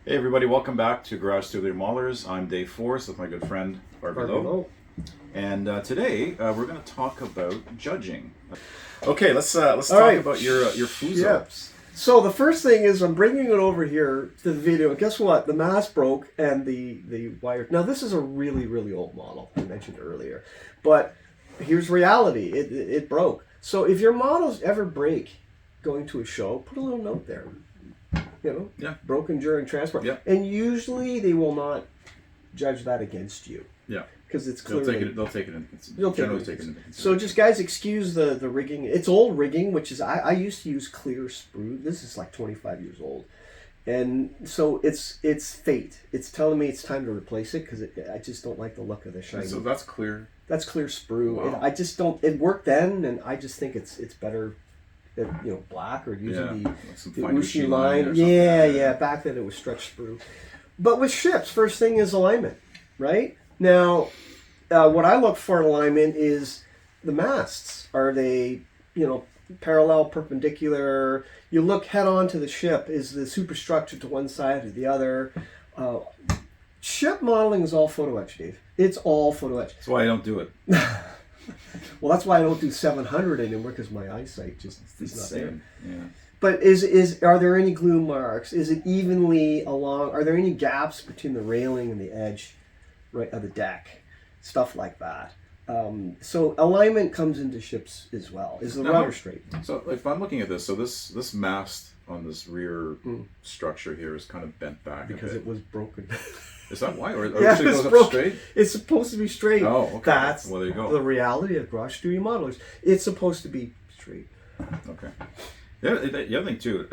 Hey everybody, welcome back to Garage Tubular Maulers. I'm Dave Forrest with my good friend Barbie Lowe. And today we're going to talk about judging. Okay, let's talk about your Fuso. Yeah. So the first thing is I'm bringing it over here to the video. Guess what? The mast broke and the wire. Now this is a really, really old model I mentioned earlier. But here's reality. It broke. So if your models ever break going to a show, put a little note there. Broken during transport. Yeah. And usually they will not judge that against you. Yeah. Because it's clearly... They'll take it into consideration. So just guys, excuse the rigging. It's old rigging, which is... I used to use clear sprue. This is like 25 years old. And so it's fate. It's telling me it's time to replace it because I just don't like the look of the shiny. So that's clear? That's clear sprue. Wow. I just don't... It worked then, and I just think it's better... black or using the Ushi line. Yeah. Back then it was stretch sprue. But with ships, first thing is alignment, right? Now, what I look for in alignment is the masts. Are they, parallel, perpendicular? You look head on to the ship. Is the superstructure to one side or the other? Ship modeling is all photo etch, Dave. It's all photo etch. That's why I don't do it. Well, that's why I don't do 700 anymore because my eyesight just is not there. Yeah. But are there any glue marks? Is it evenly along? Are there any gaps between the railing and the edge, right, of the deck? Stuff like that. So alignment comes into ships as well. Is the rudder straight? So if I'm looking at this, so this mast on this rear structure here is kind of bent back because it was broken. Is that why? Or yeah, it goes up straight? It's supposed to be straight. Oh, okay. That's well, there you go. The reality of Garage Studio Modelers. It's supposed to be straight. Okay. The other thing too,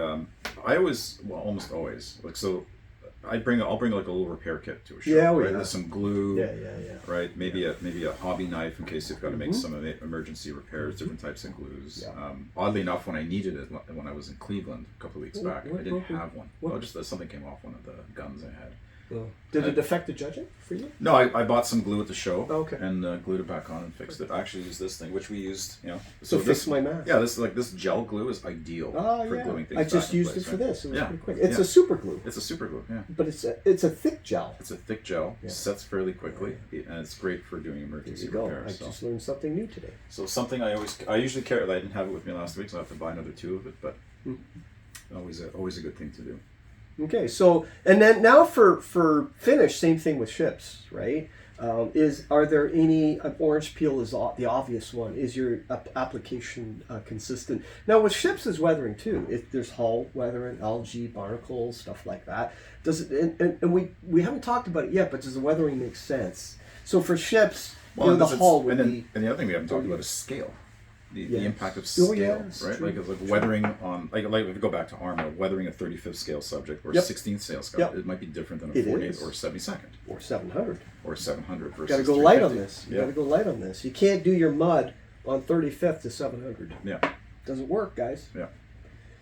I always, almost always, I'll bring like a little repair kit to a show. Yeah, right? There's some glue. Yeah. Right. Maybe a hobby knife in case you've got to make some emergency repairs. Different types of glues. Yeah. Oddly enough, when I needed it, when I was in Cleveland a couple of weeks back, I didn't have one. Well, just something came off one of the guns I had. Did it affect the judging for you? No, I bought some glue at the show. Okay. And glued it back on and fixed it. I actually used this thing, which we used, So fix my mask. Yeah, this gel glue is ideal for gluing things. I just used place, it for this. It was pretty quick. It's a super glue. It's a super glue, yeah. But it's a thick gel. It's a thick gel. Sets fairly quickly, and it's great for doing emergency repairs. I just learned something new today. So something I usually carry. I didn't have it with me last week, so I have to buy another 2 of it. But always a good thing to do. Okay, so and then now for finish, same thing with ships, right? Are there any orange peel is the obvious one? Is your application consistent? Now with ships is weathering too. If there's hull weathering, algae, barnacles, stuff like that. Does it? And we haven't talked about it yet, but does the weathering make sense? So for ships, the hull would be. And the other thing we haven't talked about is scale. The impact of scale, right? True. Like weathering on, like if we go back to armor, weathering a 35th scale subject or a 16th scale scale, it might be different than a 40th or 72nd. Or 700. Or 700 versus Got to go light on this. You got to go light on this. You can't do your mud on 35th to 700. Yeah. Doesn't work, guys. Yeah.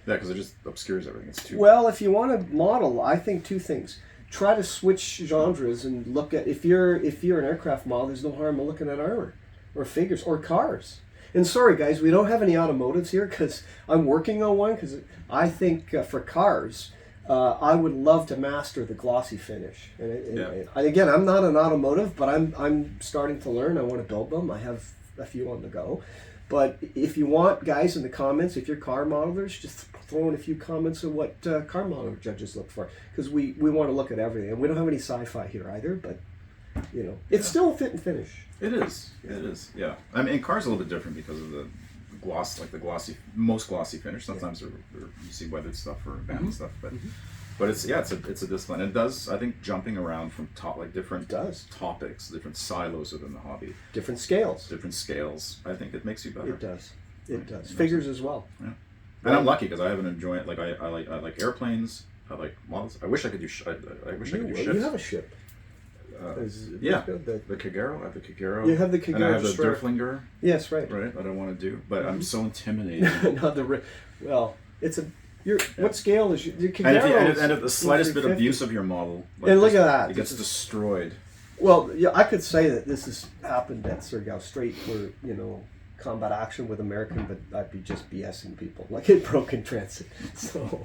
Yeah, because it just obscures everything. It's too... Well, if you want to model, I think 2 things. Try to switch genres and look at, if you're an aircraft model, there's no harm in looking at armor or figures or cars. And sorry, guys, we don't have any automotives here because I'm working on one because I think for cars, I would love to master the glossy finish. And again, I'm not an automotive, but I'm starting to learn. I want to build them. I have a few on the go. But if you want, guys, in the comments, if you're car modelers, just throw in a few comments of what car modeler judges look for because we want to look at everything. And we don't have any sci-fi here either, but it's still a fit and finish. It is. It is. Yeah. I mean, cars are a little bit different because of the gloss, like the most glossy finish. Sometimes you see weathered stuff or abandoned stuff, but it's a discipline. It does. I think jumping around from different topics, different silos within the hobby, different scales. I think it makes you better. It does. It does. Figures as well. Yeah. And I'm lucky because I have an enjoyment. Like I like airplanes. I like models. I wish I could do. I wish I could do ships. You have a ship. The Kagero. I have the Kagero. You have the Kagero. And I have the Derflinger. Yes, right. Right. I don't want to do, but I'm so intimidated. What scale is your Kagero? And if the slightest bit of abuse of your model, and look at that, it gets destroyed. Well, yeah, I could say that this has happened at Surigao Strait, where combat action with American, but I'd be just BSing people like in Broken Transit. So,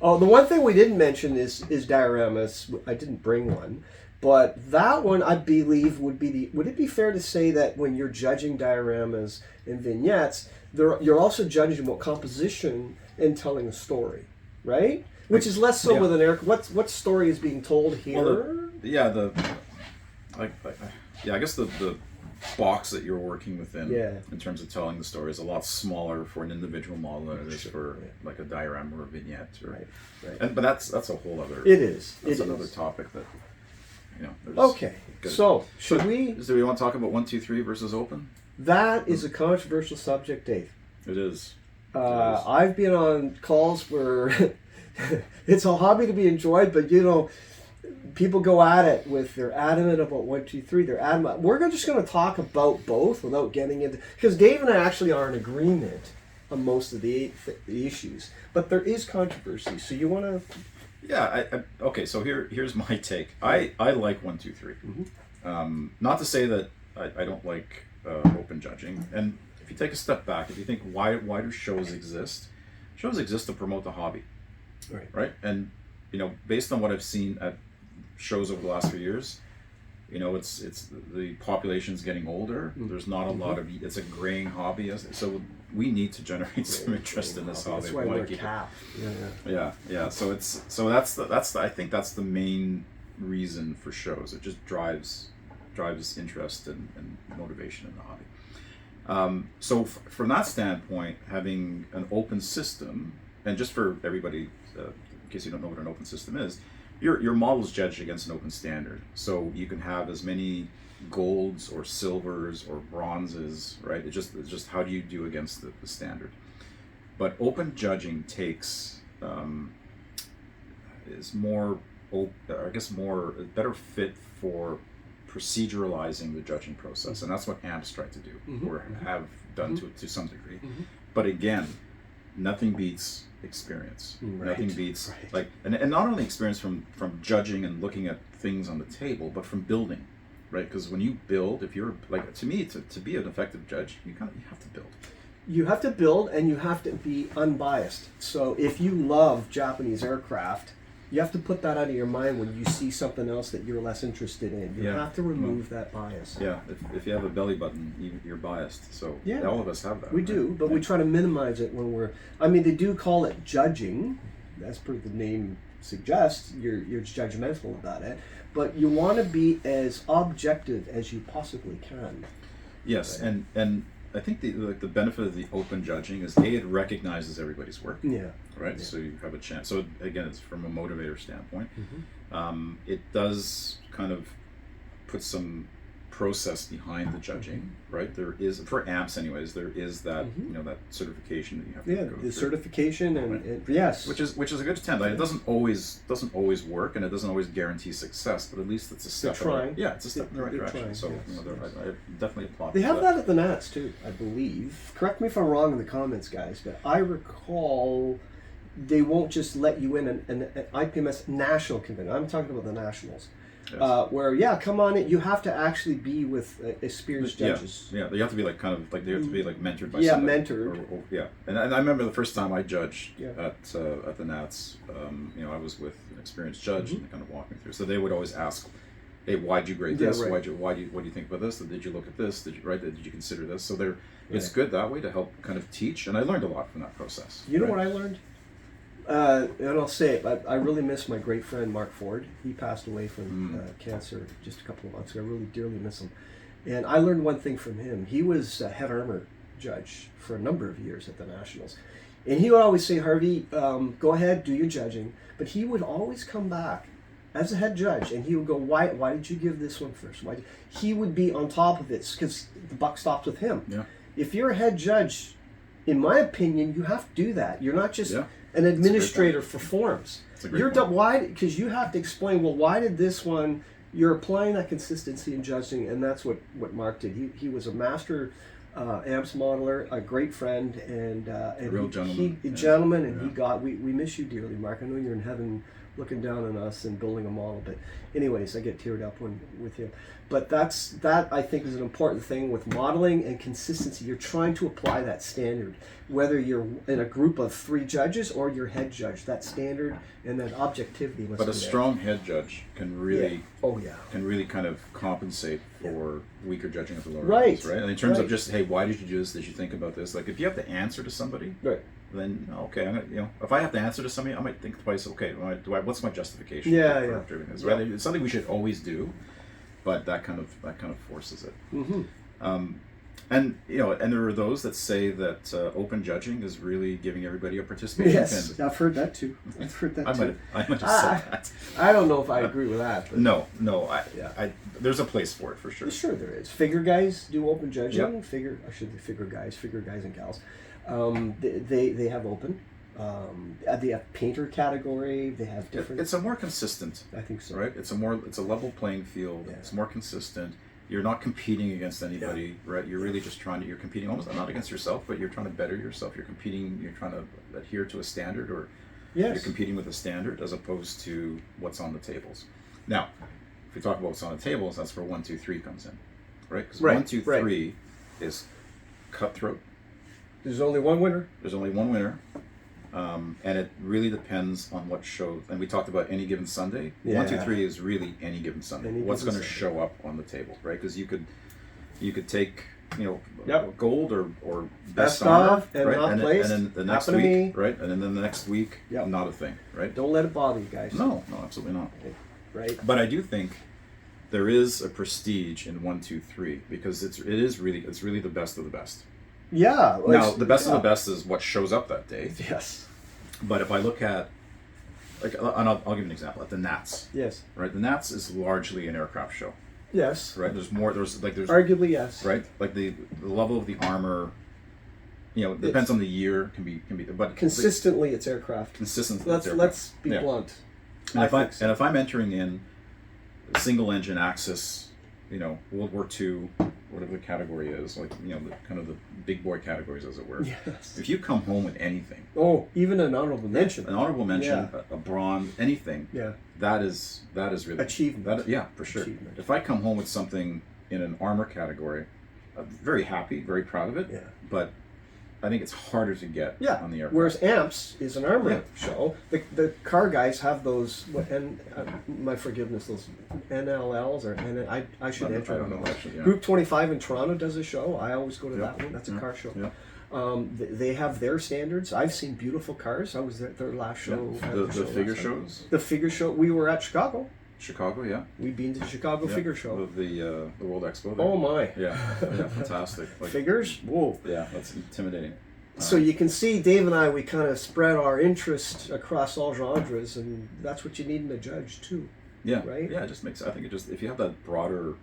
oh, the one thing we didn't mention is dioramas. I didn't bring one, but that one I believe would be the. Would it be fair to say that when you're judging dioramas and vignettes, you're also judging about composition and telling a story, right? Which is less so with an air. What story is being told here? Well, I guess the box that you're working within in terms of telling the story is a lot smaller for an individual model than it is for like a diorama or a vignette. Right. But that's a whole other. It is. That's another topic that there's okay. So should we? Do we want to talk about 1, 2, 3 versus open? That is a controversial subject, Dave. It is. I've been on calls where it's a hobby to be enjoyed, but people go at it they're adamant about 1, 2, 3. They're adamant. We're just going to talk about both without getting into, because Dave and I actually are in agreement on most of the issues, but there is controversy. So you want to? Yeah. Okay. So here's my take. I like 1, 2, 3. Mm-hmm. Not to say that I don't like open judging. And if you take a step back, if you think why do shows exist? Shows exist to promote the hobby. Right. And based on what I've seen at shows over the last few years, it's the population's getting older. There's not a lot of, it's a graying hobby, so we need to generate some interest in this hobby. That's why we're cap. Yeah. So that's I think that's the main reason for shows. It just drives interest and motivation in the hobby. So from that standpoint, having an open system, and just for everybody, in case you don't know what an open system is, your model is judged against an open standard. So you can have as many golds or silvers or bronzes, right? It's just how do you do against the standard. But open judging takes is more, I guess, more a better fit for proceduralizing the judging process, and that's what AMPs try to do, or have done to some degree. But again, nothing beats experience. Nothing beats and not only experience from judging and looking at things on the table, but from building, right? Because when you build, if you're like, to me, to be an effective judge, you have to build. You have to build, and you have to be unbiased. So if you love Japanese aircraft, you have to put that out of your mind when you see something else that you're less interested in. You have to remove that bias. Yeah, if you have a belly button, you're biased. So all of us have that. We do, but we try to minimize it when we're. I mean, they do call it judging, as per the name suggests. You're judgmental about it, but you want to be as objective as you possibly can. Yes, right? and I think the benefit of the open judging is it recognizes everybody's work. Yeah. Right. Yeah. So you have a chance. So again, it's from a motivator standpoint. It does kind of put some process behind the judging, right? There is, for AMPs anyways, there is that that certification that you have to go through. The certification and yes, which is a good attempt. It doesn't always work, and it doesn't always guarantee success, but at least it's a step. They're trying. It's a step in the right direction. So I definitely applaud. They have that at the Nats too, I believe. Correct me if I'm wrong in the comments, guys, but I recall they won't just let you in an IPMS national convention. I'm talking about the nationals. Yes. Where come on in. You have to actually be with experienced judges. Yeah, they have to be like they have to be like mentored by somebody. Mentored. And I remember the first time I judged at the Nats. I was with an experienced judge and they kind of walked me through. So they would always ask, "Hey, why'd you grade this? What do you think about this? Did you look at this? Did you consider this?" So it's good that way to help kind of teach. And I learned a lot from that process. You know what I learned? And I'll say it, but I really miss my great friend Mark Ford. He passed away from cancer just a couple of months ago. I really dearly miss him. And I learned one thing from him. He was a head armor judge for a number of years at the Nationals. And he would always say, "Harvey, go ahead, do your judging." But he would always come back as a head judge, and he would go, "Why did you give this one first?" He would be on top of it because the buck stops with him. Yeah. If you're a head judge, in my opinion, you have to do that. You're not just an administrator for forms. Why? Because you have to explain. Well, why did this one? You're applying that consistency in judging, and that's what Mark did. He was a master AMPS modeler, a great friend, and a real gentleman. And we miss you dearly, Mark. I know you're in heaven looking down on us and building a model. But anyways, I get teared up with him. But that I think is an important thing with modeling and consistency. You're trying to apply that standard, whether you're in a group of 3 judges or you're head judge. That standard and that objectivity must But be a there. strong head judge can really Yeah. Oh yeah. can really kind of compensate for weaker judging at the lower Right. levels, right? And in terms of Right. just, hey, why did you do this? Did you think about this? Like, if you have to answer to somebody, Right. then okay, I'm gonna, if I have to answer to somebody, I might think twice. Okay, what's my justification? Yeah, for yeah. doing this? Yeah. Right? It's something we should always do, but that kind of forces it. Mm-hmm. And and there are those that say that open judging is really giving everybody a participation Yes, pin. I've heard that too. I've heard that too. I might have said that. I don't know if I agree with that. But No, Yeah. there's a place for it for sure. Sure, there is. Figure guys do open judging. Yep. Figure guys and gals. They have open. They have painter category. They have different. It's a more consistent, I think so. right? It's a level playing field. Yeah. It's more consistent. You're not competing against anybody, right? You're really just you're competing almost not against yourself, but you're trying to better yourself. You're trying to adhere to a standard, or Yes. you're competing with a standard as opposed to what's on the tables. Now, if we talk about what's on the tables, that's where 1, 2, 3 comes in, right? Because Right, 1, 2, right. 3 is cutthroat. There's only one winner. There's only one winner, and it really depends on what show. And we talked about Any Given Sunday. Yeah. 1, 2, 3 is really Any Given Sunday. Any What's Given going to Sunday. show up on the table, right? Because you could take Yep. gold or Best armor, of and right? not and placed. then the next Happen to week, me. right? And then the next week, Yep. not a thing, right? Don't let it bother you guys. No, absolutely not. Right. But I do think there is a prestige in 1, 2, 3 because it's really the best of the best. Yeah. Now, the best of the best is what shows up that day. Yes. But if I look at, and I'll give you an example, at the Nats, Yes. right? The Nats is largely an aircraft show, Yes. right? There's Arguably, yes. right? Like the level of the armor, it depends on the year, can be, but Consistently, it's aircraft. consistently. Let's be Yeah. blunt. And think so. if I'm entering in a single engine Axis, World War II, whatever the category is, like the kind of the big boy categories, as it were. Yes. If you come home with anything, Oh, even an honorable mention. an honorable mention, Yeah. a bronze, anything, Yeah. that is really Achievement. Yeah, for sure. Achievement. If I come home with something in an armor category, I'm very happy, very proud of it. Yeah. But I think it's harder to get Yeah. on the aircraft. Whereas AMPS is an armor Yeah. show. The car guys have those, my forgiveness, those NLLs or I should enter. I don't know actually. Yeah. Group 25 in Toronto does a show. I always go to Yeah. that one. That's a Yeah. car show. Yeah. They have their standards. I've seen beautiful cars. I was at their last show. Yeah. at The show figure last time. shows, The figure show. We were at Chicago. Chicago, yeah. We've been to the Chicago Yeah. Figure Show. The World Expo. There. Oh my. Yeah, fantastic. Like, Figures? Whoa. yeah, that's intimidating. So you can see Dave and I, we kind of spread our interest across all genres, and that's what you need in a judge too. Yeah, Right? Yeah, it just makes. I think if you have that broader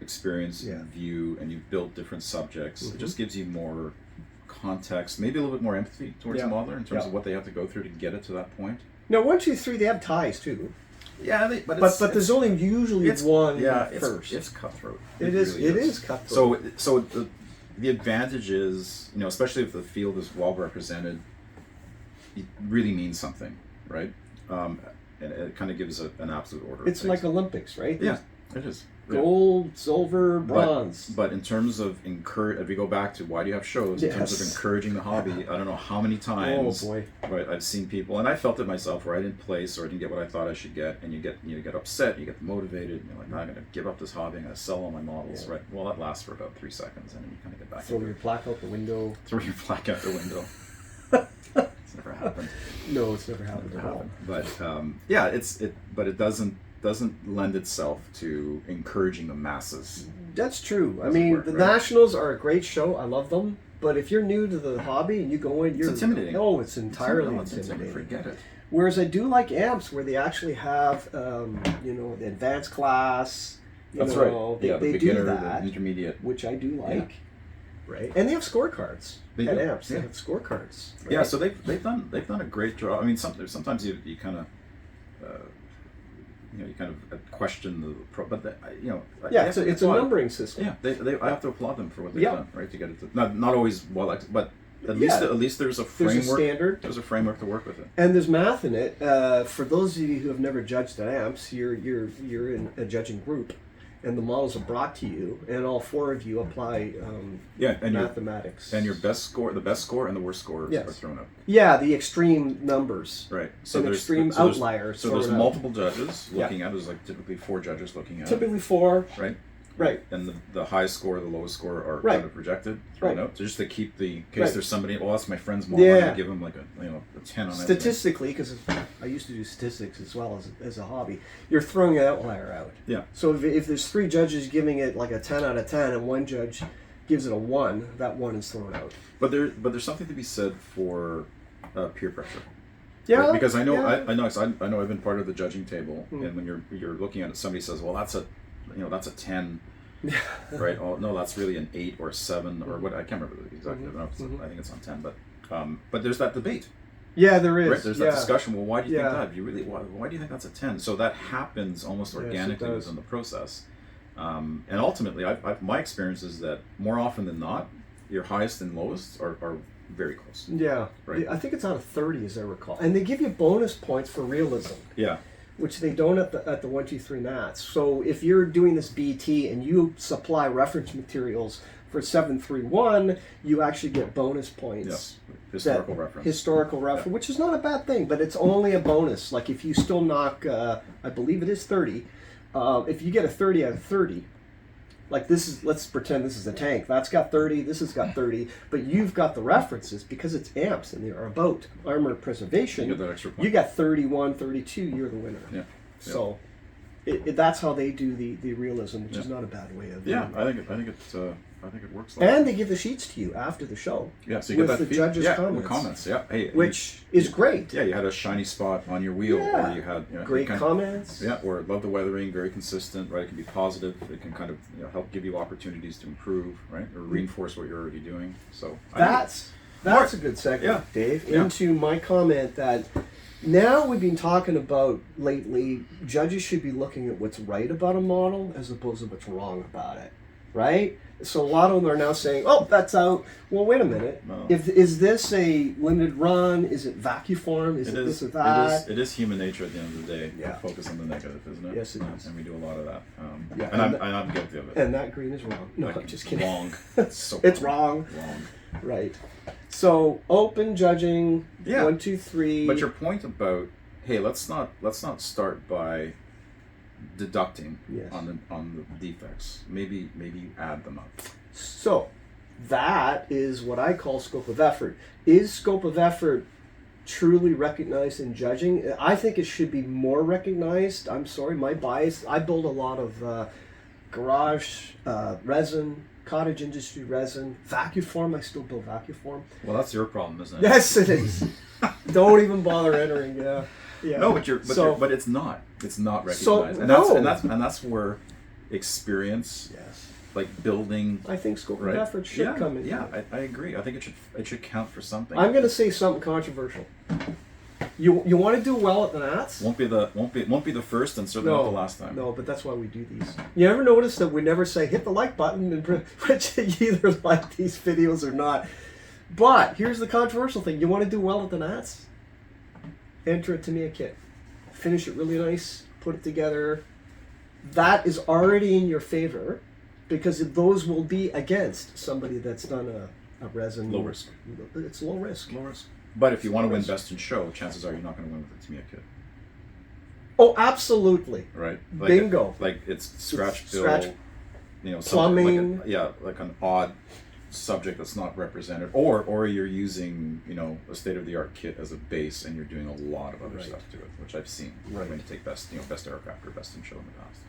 experience Yeah. and view, and you've built different subjects, Mhm. it just gives you more context, maybe a little bit more empathy towards Yeah. the modeler in terms Yeah. of what they have to go through to get it to that point. Now, 1, 2, 3, they have ties too, Yeah, but there's only usually one first. It's cutthroat. It is. really It is cutthroat. So the advantage is, especially if the field is well represented, it really means something, right? And it kind of gives an absolute order. of It's things. like Olympics, right? Yeah, it is. Yeah. Gold, silver, bronze. But in terms of if we go back to why do you have shows, in terms of Yes. encouraging the hobby, I don't know how many times Oh boy. right, I've seen people, and I felt it myself, where I didn't place or I didn't get what I thought I should get, and you get upset, you get motivated, and you're like, I'm going to give up this hobby, I'm going to sell all my models, Yeah. right? Well, that lasts for about 3 seconds, and then you kind of get back Throw into your it. plaque out the window. Throw your plaque out the window. It's never happened. No, it's never happened Never at all. happened. But but it doesn't lend itself to encouraging the masses. That's true. I Doesn't mean, work, the right? Nationals are a great show. I love them. But if you're new to the hobby and you go in, you're intimidating. Oh, it's entirely It's intimidating. Forget it. Whereas I do like AMPS, where they actually have, the advanced class. That's They, right. Yeah, the they beginner, do the that, intermediate. which I do like. Right, and they have scorecards They at do, AMPS. yeah. They have scorecards. Right? Yeah, so they've done a great job. I mean, sometimes you kind of you kind of question the but yeah, it's a numbering system. Yeah, I have to applaud them for what they've Yeah. done, right? To get it to not always well, but Yeah. at least there's a There's a framework. standard. There's a framework to work with it. And there's math in it. For those of you who have never judged at AMPS, you're in a judging group, and the models are brought to you, and all four of you apply Yeah, and mathematics. the best score and the worst score Yes. are thrown out. Yeah, the extreme numbers. Right. And extreme outliers So there's thrown out. multiple judges Yeah. looking at it. There's like typically 4 judges looking at Typically 4. it. Right. Right. And the high score, the lowest score are Right. kind of rejected, thrown Right. out. So just to keep in case Right. there's somebody, well, that's my friend's mom. I'm Yeah. gonna give him like a 10 on everything. Statistically, because I used to do statistics as well as a hobby, you're throwing an outlier out. Yeah. So if there's 3 judges giving it like a 10 out of 10 and one judge gives it a 1, that 1 is thrown out. But there's something to be said for peer pressure. Yeah. Right? Because I know yeah. I know 'cause I know I've been part of the judging table, Mm. and when you're looking at it, somebody says, well, that's a 10. Right? Oh no, that's really an 8 or a 7 or what? I can't remember exactly. I don't know if it's- I think it's on 10, but there's that debate. Yeah, there is. Right? There's yeah. that discussion. Well, why do you Yeah. think that? You really why do you think that's a 10? So that happens almost Yes, it organically does. within the process. And ultimately, my experience is that more often than not, your highest and lowest are very close. Yeah. Right. I think it's out of 30, as I recall. And they give you bonus points for realism, Yeah. which they don't at the 1, 2, 3 Nats. So if you're doing this BT and you supply reference materials for 731, you actually get bonus points. Yes. Historical That- reference. Historical reference, which is not a bad thing, but it's only a bonus. Like if you still knock, I believe it is 30. If you get a 30 out of 30, like this is, let's pretend this is a tank. That's got 30. This has got 30. But you've got the references because it's amps and they are about armor preservation. You get that extra point. You got 31, 32. You're the winner. Yeah. So that's how they do the realism, which is Yeah. not a bad way of Yeah, doing I think it works. it. And they give the sheets to you after the show. yeah, so you with get that the feed- judges' yeah, comments. with comments. Yeah, hey, Which is great. yeah, you had a shiny spot on your wheel, Yeah. or you had Great kind comments. Yeah, or love the weathering, very consistent, right? It can be positive. It can kind of help give you opportunities to improve, right, or reinforce what you're already doing. So That's a good segue, Yeah. Dave, Yeah. into my comment that now we've been talking about lately, judges should be looking at what's right about a model as opposed to what's wrong about it, right? So a lot of them are now saying, "Oh, that's out." Well, wait a minute. No. Is this a limited run? Is it vacuum form? Is it this or that? It is human nature at the end of the day. Yeah. To focus on the negative, isn't it? Yes, it is. And we do a lot of that. Yeah, and and I'm guilty of it. And that green is wrong. No, Like, I'm just kidding. Wrong. It's so It's wrong. Wrong. Right. So open judging. Yeah. 1, 2, 3. But your point about, hey, let's not start by deducting Yes. on the defects. Maybe you add them up. So that is what I call scope of effort. Is scope of effort truly recognized in judging? I think it should be more recognized. I'm sorry, my bias. I build a lot of garage resin, cottage industry resin, vacuum form. I still build vacuum form. Well, that's your problem, isn't it? Yes, it is. Don't even bother entering. Yeah. Yeah. No, but it's not. It's not recognized, and that's where experience, Yes. like building, I think scope right? of effort should come in. Yeah, I agree. I think it should count for something. I'm going to say something controversial. You want to do well at the Nats? won't be the first, and certainly not the last time. No, but that's why we do these. You ever notice that we never say hit the like button and which you either like these videos or not. But here's the controversial thing: you want to do well at the Nats? Enter a Tamiya kit, finish it really nice, put it together. That is already in your favor, because those will be against somebody that's done a resin. Low risk. It's low risk. Low risk. But if you want to win risk. best in show, chances are you're not going to win with the Tamiya kit, Oh, absolutely. right? Bingo. Like it's scratch build, Scratch something plumbing. like an odd subject that's not represented, or you're using a state of the art kit as a base, and you're doing a lot of other Right. stuff to it, which I've seen Right. when you take best aircraft or best in show in the past.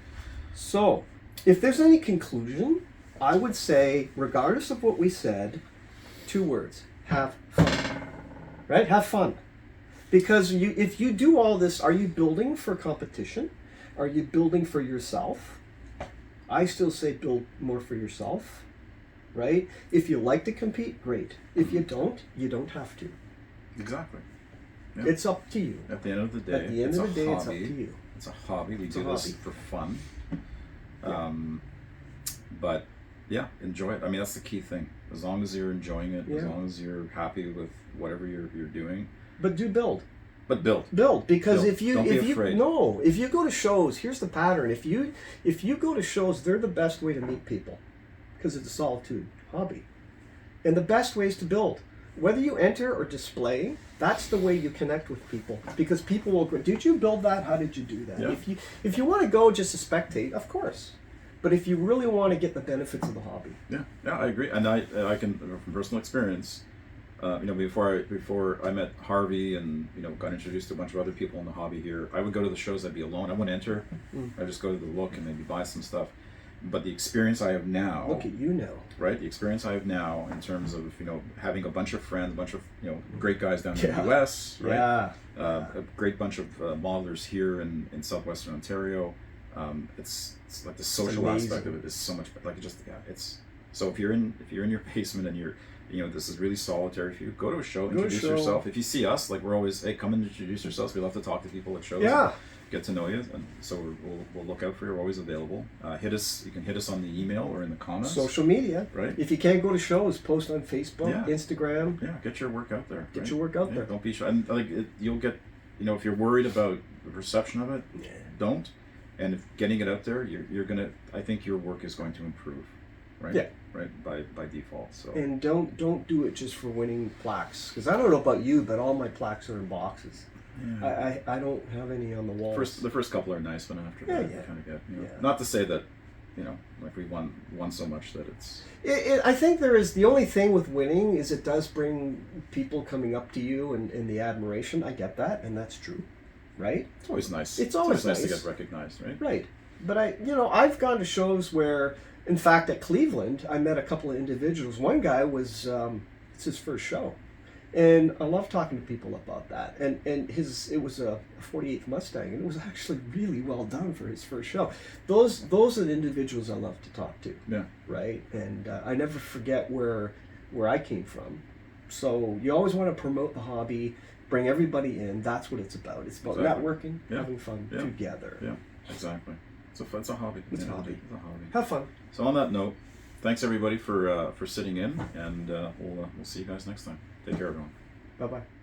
So, if there's any conclusion, I would say, regardless of what we said, 2 words: have fun. Right? Have fun. Because if you do all this, are you building for competition? Are you building for yourself? I still say build more for yourself. Right? If you like to compete, great. If you don't have to. Exactly. Yeah. It's up to you. At the end of the day, At the end it's of the day, a it's up hobby. to you. It's a hobby. We It's do a this hobby. for fun. Yeah. But yeah, enjoy it. I mean, that's the key thing. as long as you're enjoying it, as Yeah. long as you're happy with whatever you're doing. But do build. Build. Because Build. if you Don't be if you afraid. no if you go to shows, here's the pattern. If you go to shows, they're the best way to meet people, because it's a solitude hobby, and the best way is to build. Whether you enter or display, that's the way you connect with people, because people will go, did you build that? How did you do that? Yeah. If you want to go just to spectate, of course, but if you really want to get the benefits of the hobby, Yeah, I agree, and I can from personal experience. Before I met Harvey and got introduced to a bunch of other people in the hobby here, I would go to the shows. I'd be alone. I wouldn't enter. I just go to the look and maybe buy some stuff. But the experience I have now, look at you now. right? The experience I have now in terms of having a bunch of friends, a bunch of great guys down in Yeah. the U.S., right? Yeah. A great bunch of modelers here in southwestern Ontario. It's like the social amazing. aspect of it is so much it's so if you're in your basement and you're this is really solitary for you, go to a show, Go to a introduce show. yourself. If you see us, like, we're always, hey, come and introduce yourselves. We love to talk to people at shows. Yeah. Get to know you, and so we'll look out for you. We're always available. You can hit us on the email or in the comments. Social media. Right. If you can't go to shows, post on Facebook, Yeah. Instagram. Yeah, get your work out there. Get right? your work out Yeah, there. Don't be shy. And you'll get, if you're worried about the perception of it, don't. And if getting it out there, you're gonna. I think your work is going to improve, right? Yeah. Right. By default. So. And don't do it just for winning plaques. Because I don't know about you, but all my plaques are in boxes. Yeah. I don't have any on the walls. The first couple are nice, but after Yeah, that, yeah. you kind of get. Yeah. Not to say that, like we won so much that it's. I think there is, the only thing with winning is it does bring people coming up to you and the admiration. I get that, and that's true, right? It's always nice. It's always nice to nice. get recognized, right? Right. But I've gone to shows where, in fact, at Cleveland, I met a couple of individuals. One guy was, it's his first show. And I love talking to people about that. And it was a 48th Mustang, and it was actually really well done for his first show. Those are the individuals I love to talk to. Yeah. Right? And I never forget where I came from. So you always want to promote the hobby, bring everybody in. That's what it's about. It's about Exactly. networking, Yeah. having fun Yeah. together. Yeah. Exactly. It's a hobby. It's a Yeah, hobby. It's a hobby. Have fun. So on that note, thanks everybody for sitting in, and we'll see you guys next time. Take care, everyone. Bye-bye.